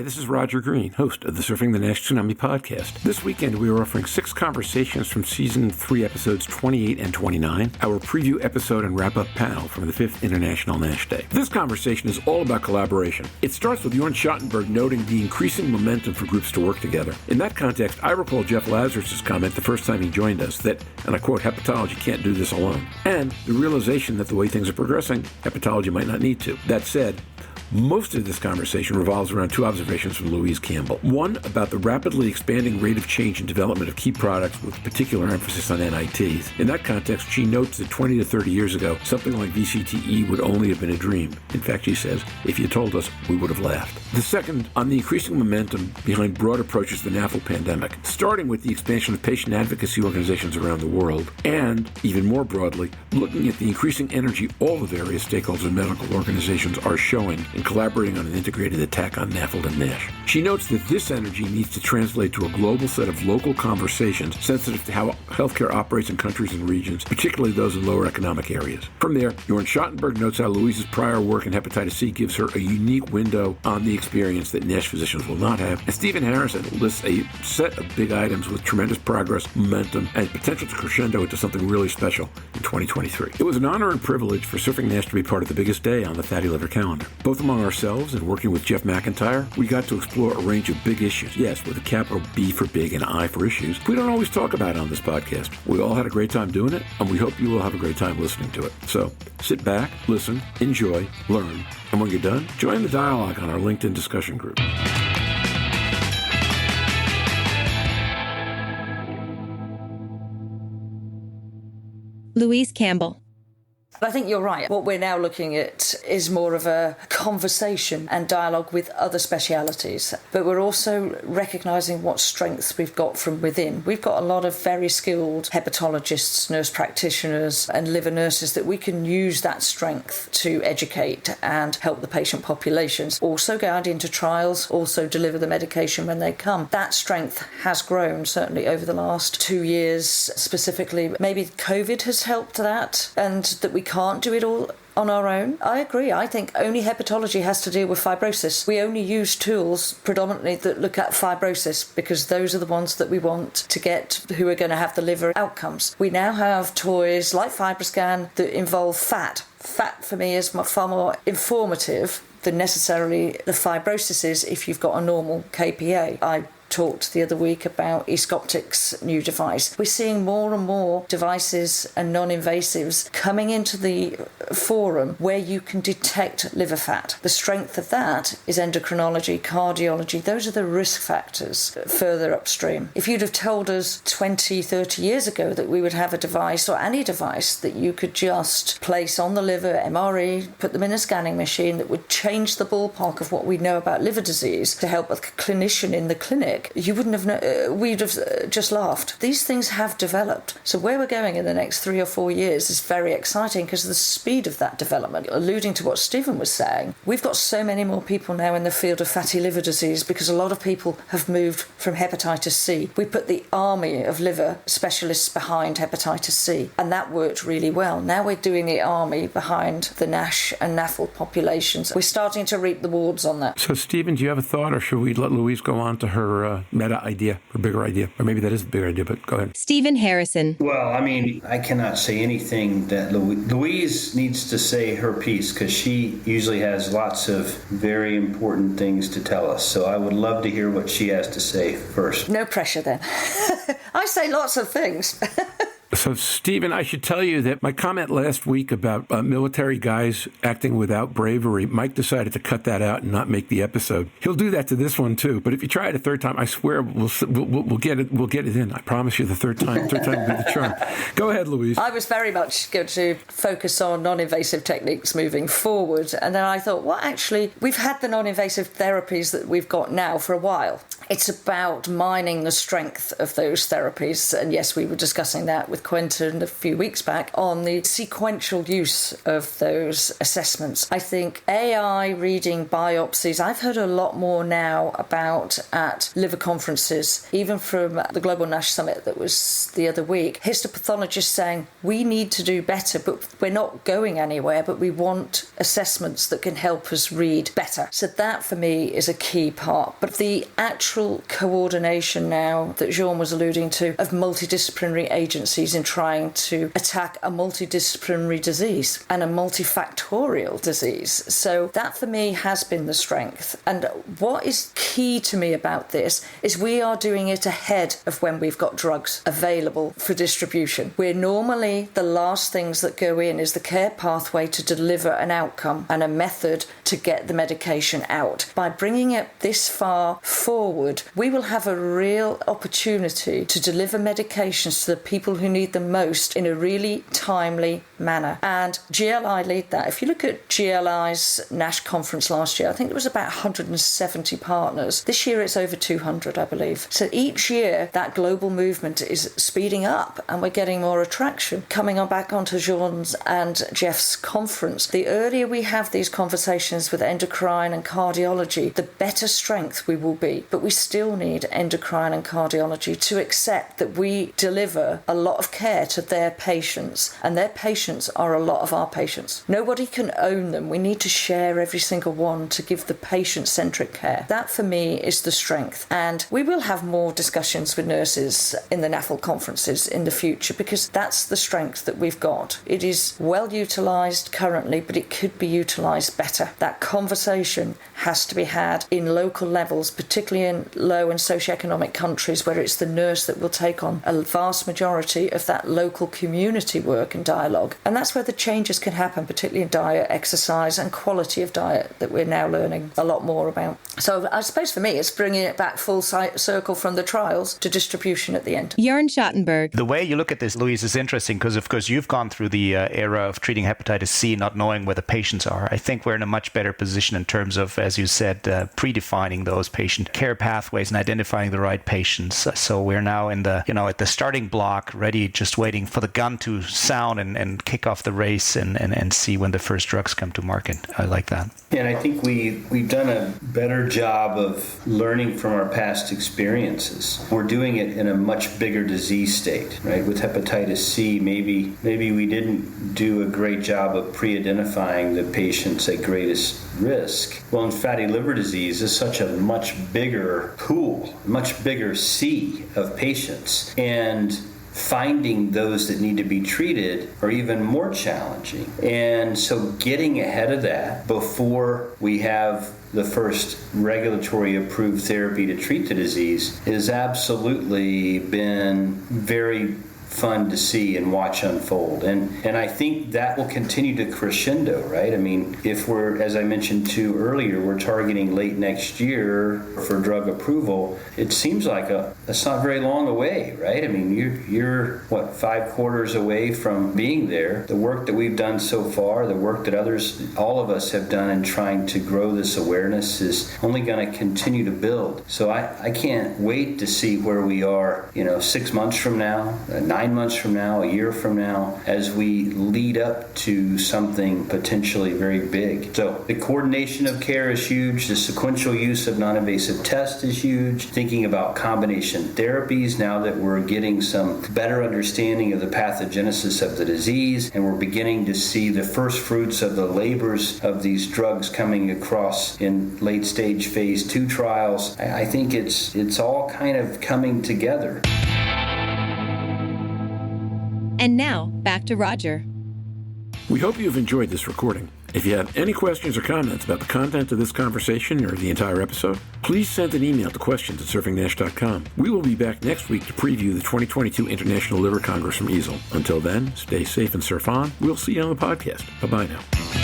this is Roger Green, host of the Surfing the NASH Tsunami podcast. This weekend, we are offering 6 conversations from Season 3, Episodes 28 and 29, our preview episode and wrap-up panel from the 5th International NASH Day. This conversation is all about collaboration. It starts with Jörn Schattenberg noting the increasing momentum for groups to work together. In that context, I recall Jeff Lazarus' comment the first time he joined us that, and I quote, hepatology can't do this alone. And the realization that the way things are progressing, hepatology might not need to. That said, most of this conversation revolves around 2 observations from Louise Campbell. One, about the rapidly expanding rate of change and development of key products with particular emphasis on NITs. In that context, she notes that 20 to 30 years ago, something like VCTE would only have been a dream. In fact, she says, if you told us, we would have laughed. The second, on the increasing momentum behind broad approaches to the NAFLD pandemic, starting with the expansion of patient advocacy organizations around the world, and, even more broadly, looking at the increasing energy all the various stakeholders and medical organizations are showing in collaborating on an integrated attack on NAFLD and NASH. She notes that this energy needs to translate to a global set of local conversations sensitive to how healthcare operates in countries and regions, particularly those in lower economic areas. From there, Jörn Schattenberg notes how Louise's prior work in hepatitis C gives her a unique window on the experience that NASH physicians will not have, and Stephen Harrison lists a set of big items with tremendous progress, momentum, and potential to crescendo into something really special in 2023. It was an honor and privilege for Surfing NASH to be part of the biggest day on the fatty liver calendar. Both among ourselves and working with Jeff McIntyre, we got to explore a range of big issues. Yes, with a capital B for big and I for issues. We don't always talk about it on this podcast. We all had a great time doing it, and we hope you will have a great time listening to it. So sit back, listen, enjoy, learn, and when you're done, join the dialogue on our LinkedIn discussion group. Louise Campbell. I think you're right. What we're now looking at is more of a conversation and dialogue with other specialities. But we're also recognising what strengths we've got from within. We've got a lot of very skilled hepatologists, nurse practitioners and liver nurses that we can use that strength to educate and help the patient populations. Also guide into trials, also deliver the medication when they come. That strength has grown, certainly over the last 2 years specifically. Maybe COVID has helped that, and that we can't do it all on our own. I agree. I think only hepatology has to deal with fibrosis. We only use tools predominantly that look at fibrosis because those are the ones that we want to get who are going to have the liver outcomes. We now have toys like FibroScan that involve fat. Fat for me is far more informative than necessarily the fibrosis is if you've got a normal KPA. I talked the other week about Escoptic's new device. We're seeing more and more devices and non-invasives coming into the forum where you can detect liver fat. The strength of that is endocrinology, cardiology. Those are the risk factors further upstream. If you'd have told us 20, 30 years ago that we would have a device or any device that you could just place on the liver, MRE, put them in a scanning machine that would change the ballpark of what we know about liver disease to help a clinician in the clinic, you wouldn't have known, we'd have just laughed. These things have developed. So where we're going in the next 3 or 4 years is very exciting because of the speed of that development. Alluding to what Stephen was saying, we've got so many more people now in the field of fatty liver disease because a lot of people have moved from hepatitis C. We put the army of liver specialists behind hepatitis C, and that worked really well. Now we're doing the army behind the NASH and NAFLD populations. We're starting to reap the rewards on that. So, Stephen, do you have a thought, or should we let Louise go on to her meta idea, or bigger idea? Or maybe that is a bigger idea, but go ahead. Stephen Harrison. Well, I mean, I cannot say anything that Louise needs to say her piece because she usually has lots of very important things to tell us. So I would love to hear what she has to say first. No pressure then. I say lots of things. So, Stephen, I should tell you that my comment last week about military guys acting without bravery, Mike decided to cut that out and not make the episode. He'll do that to this one too. But if you try it a third time, I swear we'll get it. We'll get it in. I promise you, the third time will be the charm. Go ahead, Louise. I was very much going to focus on non-invasive techniques moving forward, and then I thought, well, actually, we've had the non-invasive therapies that we've got now for a while. It's about mining the strength of those therapies, and yes, we were discussing that with Quentin a few weeks back on the sequential use of those assessments. I think AI reading biopsies, I've heard a lot more now about at liver conferences, even from the Global NASH Summit that was the other week, histopathologists saying we need to do better, but we're not going anywhere, but we want assessments that can help us read better. So that for me is a key part. But the actual coordination now that Jörn was alluding to of multidisciplinary agencies in trying to attack a multidisciplinary disease and a multifactorial disease. So that for me has been the strength. And what is key to me about this is we are doing it ahead of when we've got drugs available for distribution. We're normally the last things that go in is the care pathway to deliver an outcome and a method to get the medication out. By bringing it this far forward, we will have a real opportunity to deliver medications to the people who need them most in a really timely manner. And GLI lead that. If you look at GLI's NASH conference last year, I think it was about 170 partners. This year it's over 200, I believe. So each year that global movement is speeding up and we're getting more attraction. Coming on back onto Jörn's and Jeff's conference, the earlier we have these conversations with endocrine and cardiology, the better strength we will be. But we still need endocrine and cardiology to accept that we deliver a lot of care to their patients, and their patients are a lot of our patients. Nobody can own them. We need to share every single one to give the patient-centric care. That for me is the strength. And we will have more discussions with nurses in the NAFLD conferences in the future, because that's the strength that we've got. It is well utilised currently, but it could be utilised better. That conversation has to be had in local levels, particularly in low and socioeconomic countries where it's the nurse that will take on a vast majority of that local community work and dialogue. And that's where the changes can happen, particularly in diet, exercise and quality of diet that we're now learning a lot more about. So I suppose for me it's bringing it back full circle from the trials to distribution at the end. Jörn Schattenberg. The way you look at this, Louise, is interesting because, of course, you've gone through the era of treating hepatitis C, not knowing where the patients are. I think we're in a much better position in terms of, as you said, predefining those patient care pathways and identifying the right patients. So we're now in the, at the starting block, ready, just waiting for the gun to sound and kick off the race and see when the first drugs come to market. I like that. And I think we've done a better job of learning from our past experiences. We're doing it in a much bigger disease state, right? With hepatitis C, maybe we didn't do a great job of pre-identifying the patients at greatest risk. Well, in fatty liver disease is such a much bigger pool, much bigger sea of patients. And finding those that need to be treated are even more challenging. And so getting ahead of that before we have the first regulatory approved therapy to treat the disease has absolutely been very fun to see and watch unfold. And I think that will continue to crescendo, right? I mean, if we're, as I mentioned too earlier, we're targeting late next year for drug approval, it seems like that's not very long away, right? I mean, you're 5 quarters away from being there. The work that we've done so far, the work that all of us have done in trying to grow this awareness is only going to continue to build. So I can't wait to see where we are, 6 months from now, 9 months from now, a year from now, as we lead up to something potentially very big. So the coordination of care is huge. The sequential use of non-invasive tests is huge. Thinking about combination therapies now that we're getting some better understanding of the pathogenesis of the disease, and we're beginning to see the first fruits of the labors of these drugs coming across in late stage phase 2 trials. I think it's all kind of coming together. And now, back to Roger. We hope you've enjoyed this recording. If you have any questions or comments about the content of this conversation or the entire episode, please send an email to questions@surfingnash.com. We will be back next week to preview the 2022 International Liver Congress from EASL. Until then, stay safe and surf on. We'll see you on the podcast. Bye-bye now.